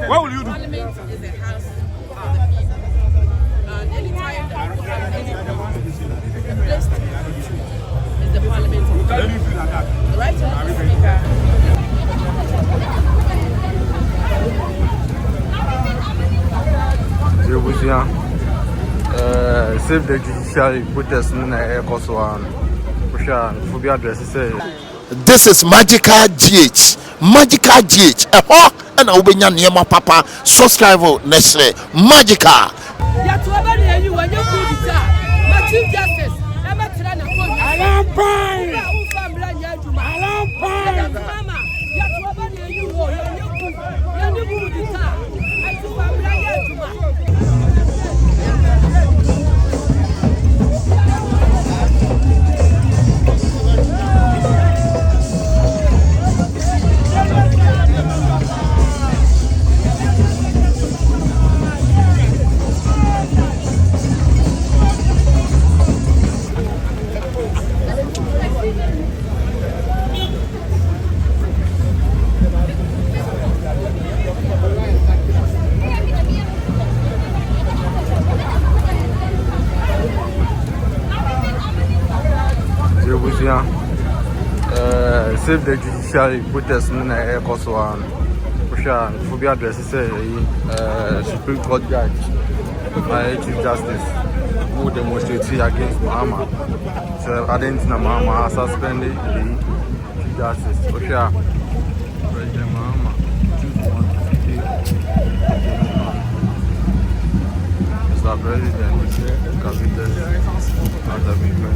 What will you do? Parliament is a house of the people. And any time that the place is the Parliament. The right of the Speaker. Save the judicial protest in the air course one. This is Magical GH. Magical GH. A hawk and a wubenya near my papa. Subscribe next Magical. Save the judicial protest in the air course one. For the address, Supreme Court Judge, Chief Justice, who demonstrated against Mahama. So, I didn't know Mahama suspended the Chief Justice. President Mahama choose one to stay Mr. President, Cabinet, other people.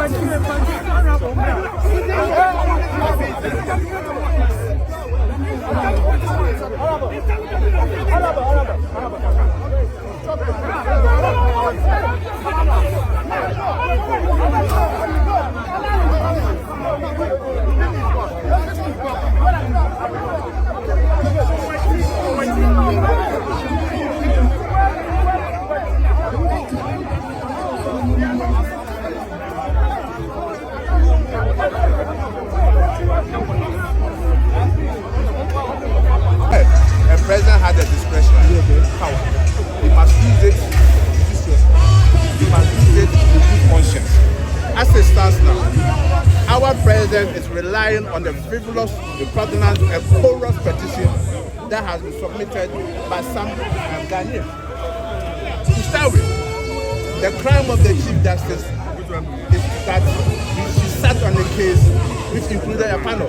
A president had a discretionary power. He must use it judiciously. He must use it with good conscience. As it stands now, our president is relying on the frivolous, repugnant, and porous petition that has been submitted by some Ghanaians. To start with, the crime of the Chief Justice is that she sat on a case which included a panel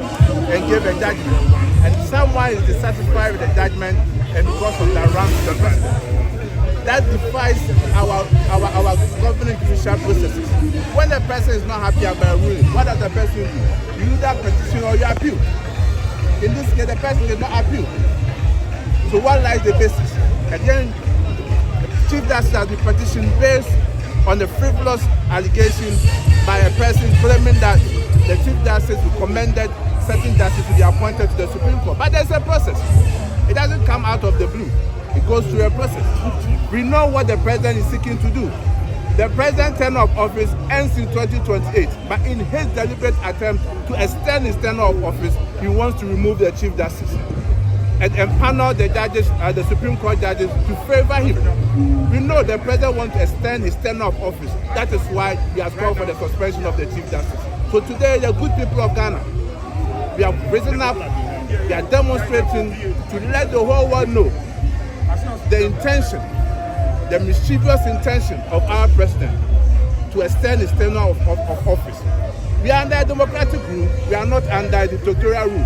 and gave a judgment. And someone is dissatisfied with the judgment and because of that runs the president. That defies our governing judicial processes. When the person is not happy about a ruling, what does the person do? You either petition or you appeal. In this case, the person did not appeal. So what lies the basis? Again, the Chief Justice has been petitioned based on the frivolous allegation by a person claiming that the Chief Justice recommended certain justices to be appointed to the Supreme Court. But there's a process. It doesn't come out of the blue. It goes through a process. We know what the president is seeking to do. The president's tenure of office ends in 2028, but in his deliberate attempt to extend his tenure of office, he wants to remove the Chief Justice and empanel the judges, the Supreme Court judges, to favor him. We know the president wants to extend his tenure of office. That is why he has called for the suspension of the Chief Justice. So today, the good people of Ghana, we have risen up, we are demonstrating to let the whole world know the intention, the mischievous intention of our president to extend his tenure of office. We are under a democratic rule, we are not under a dictatorial rule.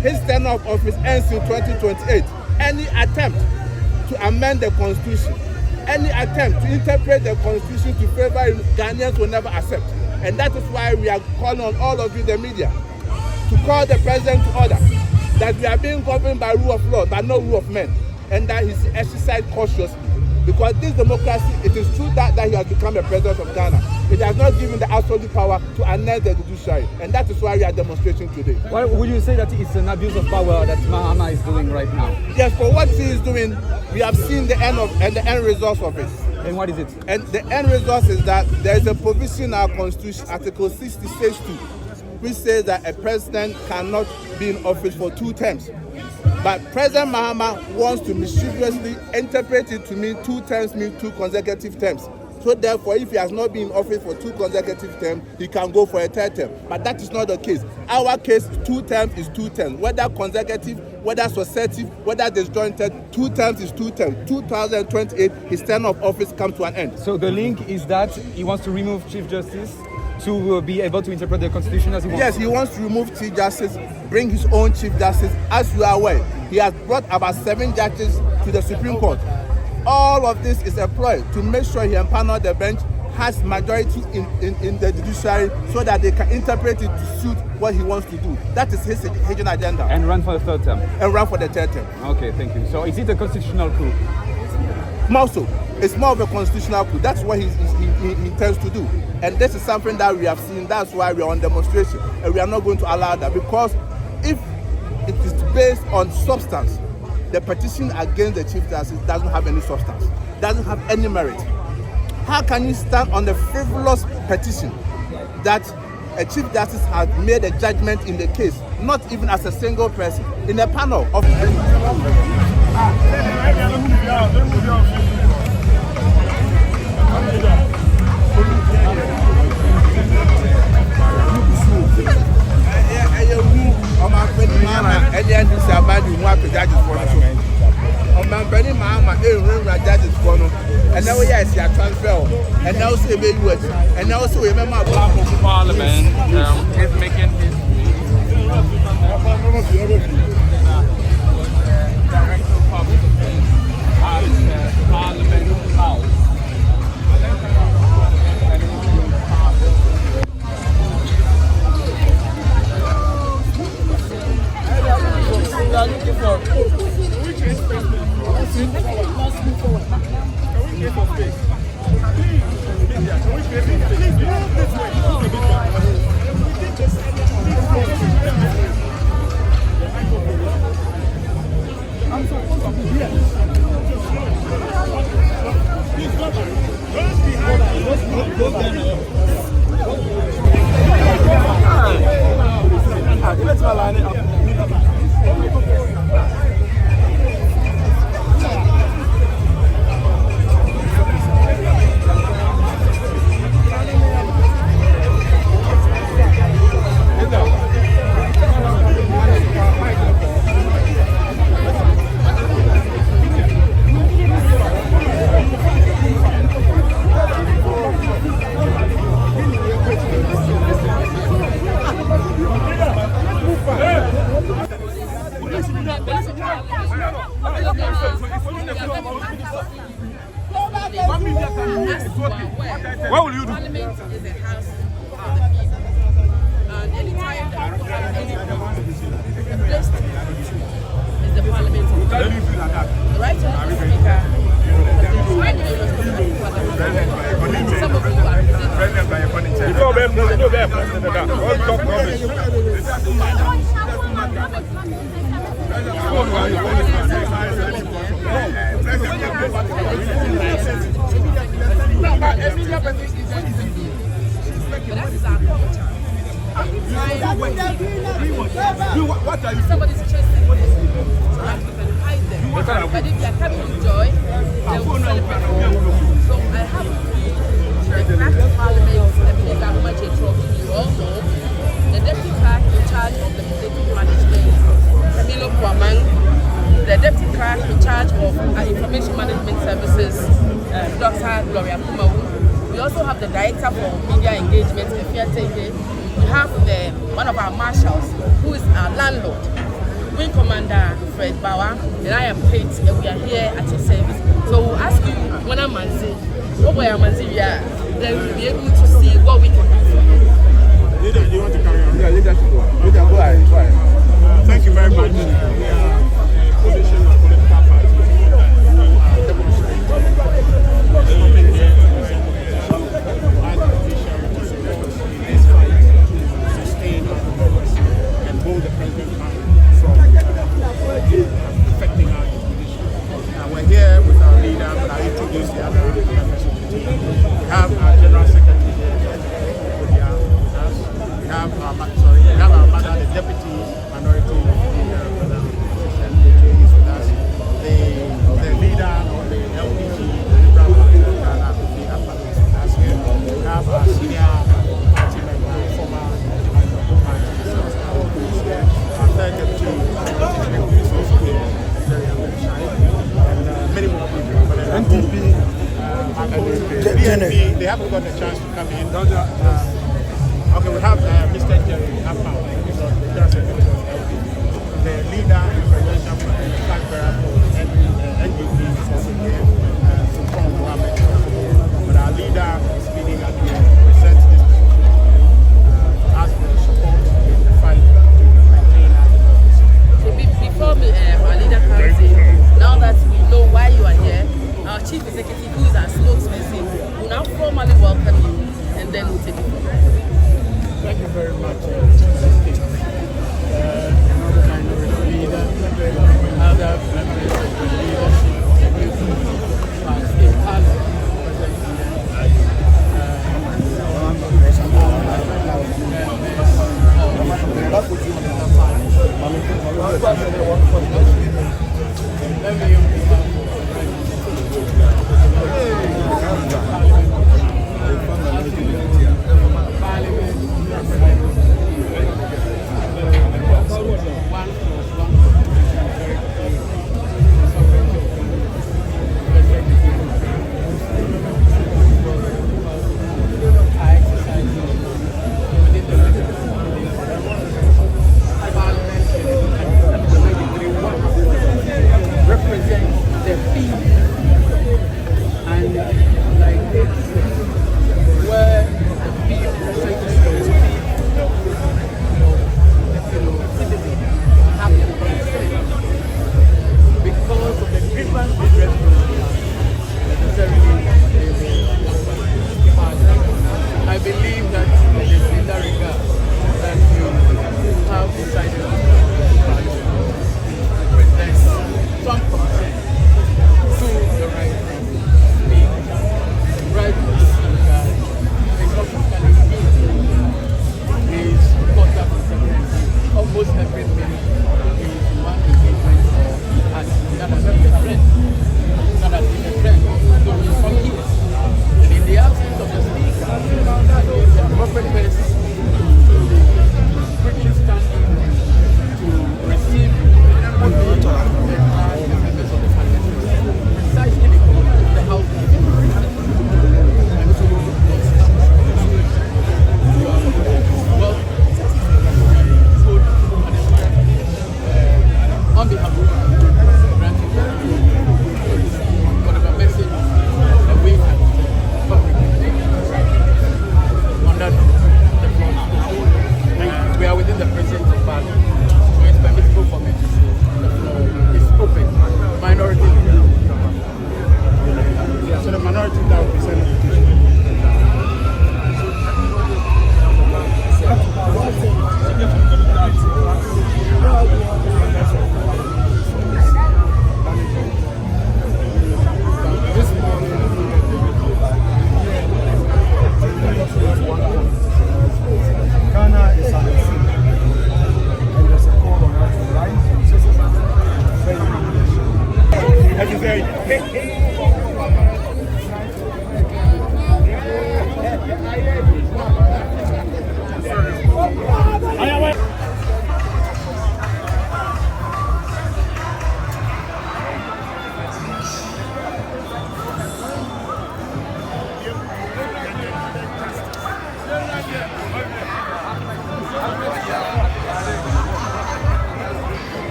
His tenure of office ends in 2028. Any attempt to amend the constitution, any attempt to interpret the constitution to favor him, Ghanaians will never accept. And that is why we are calling on all of you, the media, to call the president to order, that we are being governed by rule of law, but no rule of men, and that he's exercised cautiously. Because this democracy, it is true that he has become the president of Ghana. It has not given the absolute power to annex the judiciary, and that is why we are demonstrating today. Why would you say that it's an abuse of power that Mahama is doing right now? Yes, for what he is doing, we have seen the end result of it. And what is it? And the end result is that there is a provision in our constitution, Article 66(2), which says that a president cannot be in office for 2 terms. But President Mahama wants to mischievously interpret it to mean 2 terms mean 2 consecutive terms. So therefore, if he has not been in office for 2 consecutive terms, he can go for a 3rd term. But that is not the case. Our case, 2 terms is 2 terms. Whether consecutive, whether successive, whether disjointed, 2 terms is 2 terms. 2028, his term of office comes to an end. So the link is that he wants to remove Chief Justice to be able to interpret the Constitution as he wants? Yes, he wants to remove Chief Justice, bring his own Chief Justice. As you are aware, he has brought about 7 judges to the Supreme Court. All of this is a ploy to make sure he empanels the bench, has majority in the judiciary, so that they can interpret it to suit what he wants to do. That is his hidden agenda. And run for the 3rd term? And run for the 3rd term. Okay, thank you. So is it a constitutional coup? More so. It's more of a constitutional coup. That's what he intends to do. And this is something that we have seen. That's why we are on demonstration. And we are not going to allow that. Because if it is based on substance, the petition against the Chief Justice doesn't have any substance, doesn't have any merit. How can you stand on the frivolous petition that a Chief Justice has made a judgment in the case, not even as a single person, in a panel of... And now yes, you are transfer. And now say baby words. And now say remember Parliament is making history. Director of Public Affairs at Parliament House. What will you do? Parliament is a house of the people. And anytime that you have anyone, the place to is the Parliament. The right of the Speaker, some of you are but that is our culture. Somebody's chasing you, you can hide them. But if they are coming with joy, they will celebrate. So I have the clerk of Parliament, the government you all know, the deputy clerk in charge of the executive management, Camilo Kwamang, the deputy clerk in charge of information management services, Dr. Gloria Kumawu. We also have the director for media engagement, we have one of our marshals, who is our landlord, Wing Commander Fred Bawa, and I am Kate, and we are here at your service. So we'll ask you, when I'm Manzi, what way I'm Manzi, then we'll be able to see what we can do for you. Leader, do you want to carry on? Yeah, leader should go. Leader, go ahead. Thank you very much. We are position of political parties. Coming here and hold the president from affecting our judicial. We're here with our leader, but I'll introduce the other members of the team. We have our General Secretary here, with us. We have our mother, the Deputy Minority Leader, is with us. The leader of the LPG, the Liberal Party of Ghana, is with us here. We have our senior party member, former our third deputy is also here, and many more people. But NPP, they haven't got a chance to come in. Okay, we have Mr. Jerry Afenyo, the leader and presidential candidate for NPP is also here, from Mohammed. But our leader is leading at the present this ask for support in the fight to maintain our democracy. So before our leader comes in, now that we know why you are here, our chief executive, who is our spokesperson, will now formally welcome you, and then we'll take it from there. Thank you very much, another minority leader, other members of the leadership, our state parliament,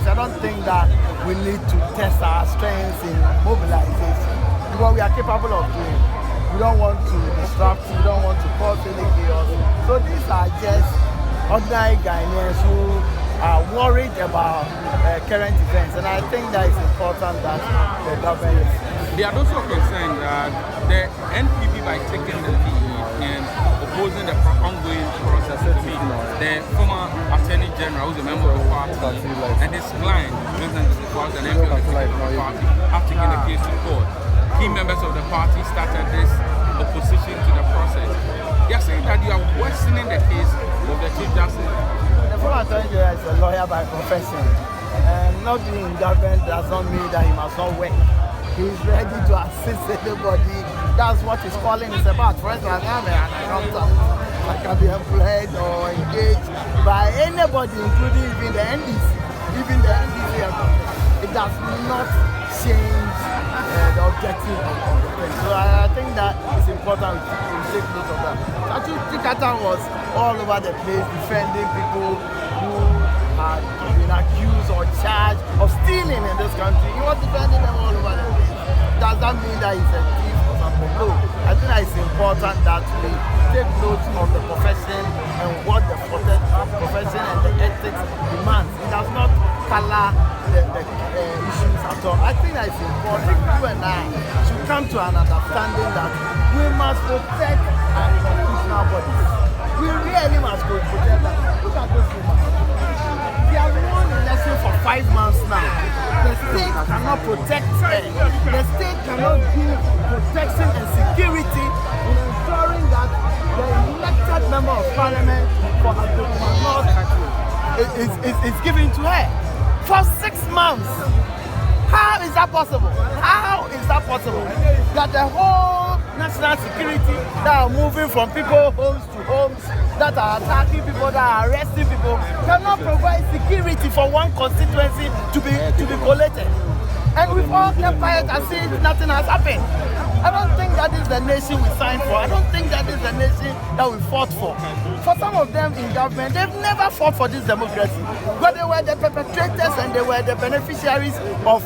I don't think that we need to test our strengths in mobilization because we are capable of doing it. We don't want to disrupt, we don't want to cause any chaos. So these are just ordinary Ghanaians who are worried about current events, and I think that it's important that the government is. They are also concerned that the NPP, by taking the lead in opposing the ongoing process, the former Attorney General, who's a member of the party, and his client, President of the party, and MP of the party, have taken the case to court. Key members of the party started this opposition to the process. They are saying that you are worsening the case of the Chief Justice. The former Attorney General is a lawyer by profession, and not being in government does not mean that he must not work. He is ready to assist anybody. That's what his calling is about. For instance, I'm an accountant. I can be employed or engaged by anybody, including even the NDC. Even the NDC, it does not change the objective of the thing. So I think that it's important to take note of that. Actually, Tikata was all over the place defending people who had been accused or charged of stealing in this country. He was defending them all over the place. Does that mean that he's a thief or something? No. I think that it's important that we take note of the profession and what the profession and the ethics demands. It does not color the issues at all. I think that it's important you and I should come to an understanding that we must protect our constitutional bodies. We really must protect them. Look at this woman. We have won the election for 5 months now. The state cannot protect her. The state cannot give protection and security in ensuring that the elected member of parliament for North is given to her. For 6 months. How is that possible? How is that possible? That the whole national security that are moving from people homes to homes, that are attacking people, that are arresting people, cannot provide security for one constituency to be collated. And we've all kept quiet as if nothing has happened. I don't think that is the nation we signed for. I don't think that is the nation that we fought for. For some of them in government, they've never fought for this democracy. But they were the perpetrators and they were the beneficiaries of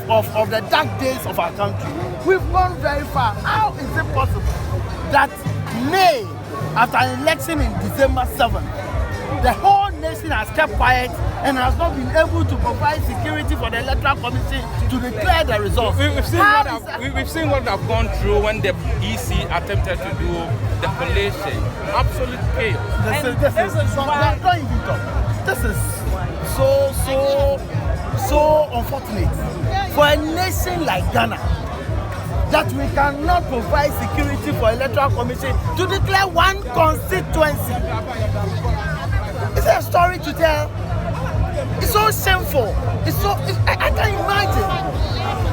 the dark days of our country. We've gone very far. How is it possible that May, after an election in December 7th, the whole nation has kept quiet and has not been able to provide security for the Electoral Commission to declare the results? We've seen what I've gone through when the EC attempted to do the collation. Absolute chaos. This is so unfortunate for a nation like Ghana, that we cannot provide security for Electoral Commission to declare one constituency. It's a story to tell. It's so shameful. I can't imagine.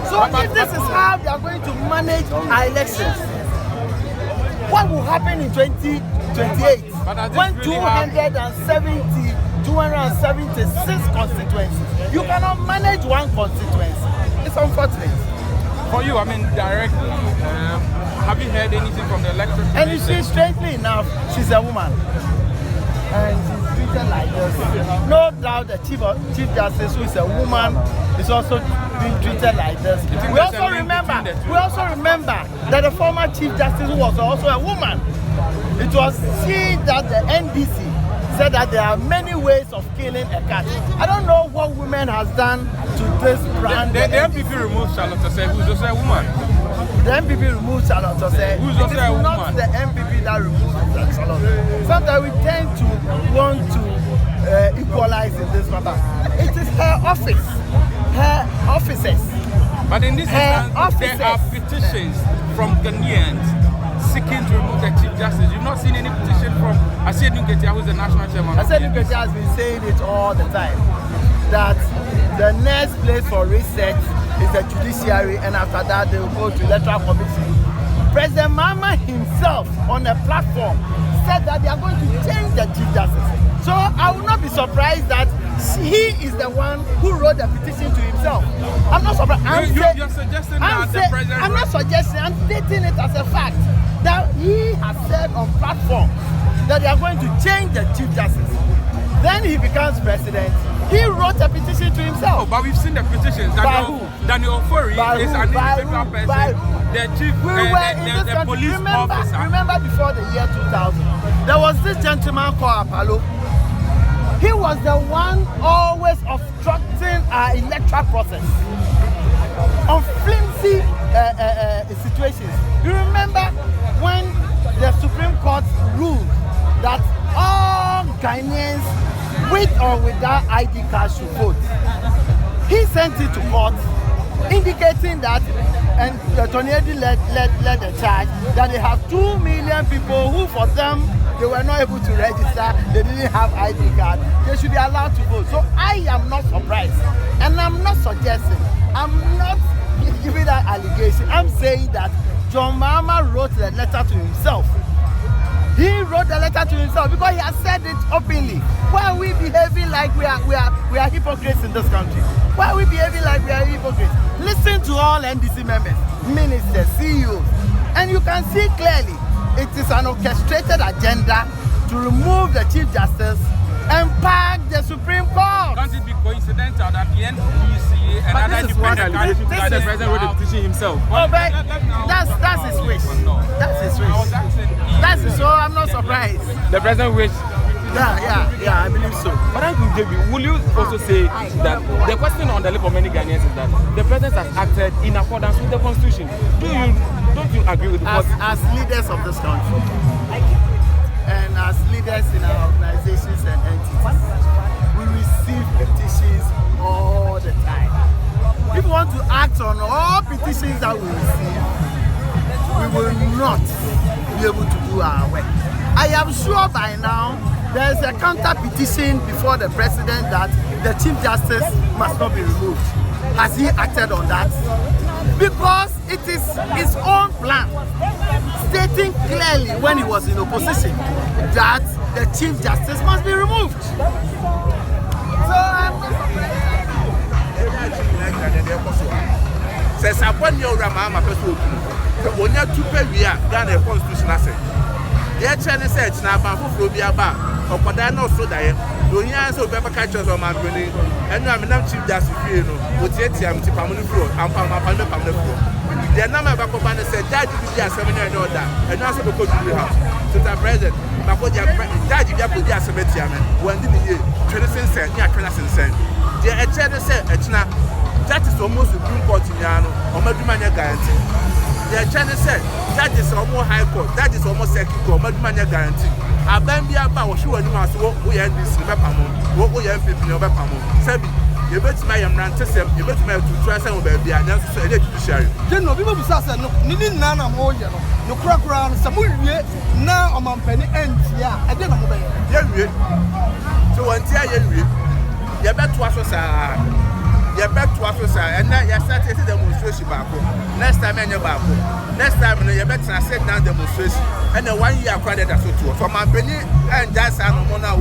So if this is how they are going to manage our elections, what will happen in 2028 when 276 constituencies? You cannot manage one constituency. It's unfortunate. For you, I mean, directly, have you heard anything from the Electoral Commission? And you see, strangely enough, she's a woman. And she's treated like this. No doubt the Chief Justice, who is a woman, is also being treated like this. We also remember that the former Chief Justice, who was also a woman, it was she that the NDC said that there are many ways of killing a cat. I don't know what women has done to this brand. The NPP removed Charlotte Osei, who's also a woman. The NPP removed Charlotte Osei. Who's also a woman. Not the NPP that removed Charlotte. Sometimes we tend to want to equalize in this matter. It is her office, her officers. But in this instance, there are petitions from Ghanaians seeking to remove the Chief Justice. You've not seen any petition from Afenyo Markin, who's the national chairman. Afenyo Markin has been saying it all the time, that the next place for research is the judiciary, and after that they will go to Electoral Commission. President Mahama himself on a platform said that they are going to change the Chief Justice. So I will not be surprised that he is the one who wrote the petition to himself. I'm not surprised. You're suggesting that the president... I'm not suggesting, I'm stating it as a fact that he has said on platform that they are going to change the Chief Justice. Then he becomes president. He wrote a petition to himself. Oh, but we've seen the petitions. By who? Daniel Ofori is an individual person. The chief, We were in this the country. police officer. Remember before the year 2000, there was this gentleman called Parl. He was the one always obstructing our electoral process on flimsy situations. You remember when the Supreme Court ruled that all Ghanaians with or without ID cards should vote? He sent it to court indicating that, and Tony Eddy led the charge, that they have 2 million people who for them, they were not able to register, they didn't have ID card, they should be allowed to vote. So I am not surprised, and I'm not suggesting, I'm not giving that allegation, I'm saying that John Mahama wrote the letter to himself. He wrote the letter to himself because he has said it openly. Why are we behaving like we are hypocrites in this country? Why are we behaving like we are hypocrites? Listen to all NDC members, ministers, CEOs, and you can see clearly it is an orchestrated agenda to remove the Chief Justice and pack the Supreme Court. Can't it be coincidental that the NPC and other independent candidates That the president wrote the petition himself. Oh, but that's his wish. That's his wish. That's it. So I'm not surprised. The president wished. Yeah, I believe so. But Uncle David, will you also say that the question on the lip of many Ghanaians is that the president has acted in accordance with the constitution? Don't you agree with the as leaders of this country and as leaders in our organizations and entities, we receive petitions all the time. If we want to act on all petitions that we receive, we will not be able to do our work. I am sure by now there is a counter petition before the president that the Chief Justice must not be removed. Has he acted on that? Because it is his own plan, stating clearly when he was in opposition that the Chief Justice must be removed. So I'm not says upon your Ramama person, when you're too heavy, Ghana constitution. The Chinese said, now, Bafufobia Bar, or Padano Soda, don't answer paper catchers on my brain, and I'm not Chief Justice, with Yetiam to Pamela Floor, and Pamela Floor. The number of Bakobana said, Daddy, you are 7 years old, and also because you have. So the president, Daddy, you put your cemetery, when did you 20 cents, near 20 cents. The Chinese said, that is almost the Supreme Court in Yano, or Madumania guarantee. The Chinese said, that is almost High Court, that is almost Second Court, Madumania guarantee. Abambia Bow, she was what we are in this Pamo, what we are in Pamo. Sabi, you bet my ransom, you bet my to try some baby, and that's a judiciary. General, people will say, no, Nana Moya, no crack around, some now I'm on penny ends, yeah, I didn't know. So until you bet to us. You back to us, and now you started the demonstration back. Next time, and you're back. Next time, you better sit down demonstration. And the 1 year credit as well. From my penny and just I'm on our